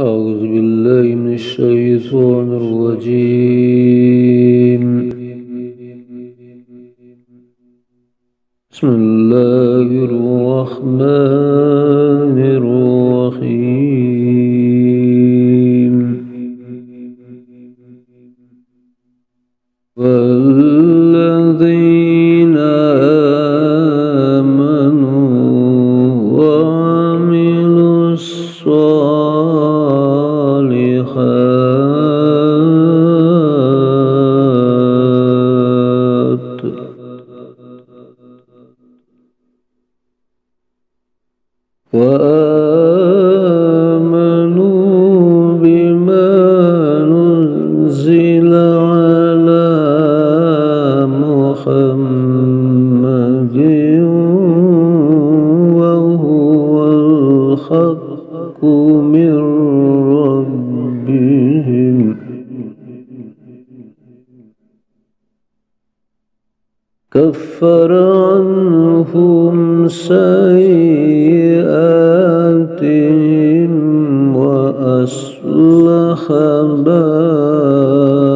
أعوذ بالله من الشيطان الرجيم. بسم الله الرحمن الرحيم. والذين آمنوا وعملوا الصالحات وآمنوا بما نزل على محمد وهو الحق من ربهم كفر عنهم سيئاتهم وأصلح بالهم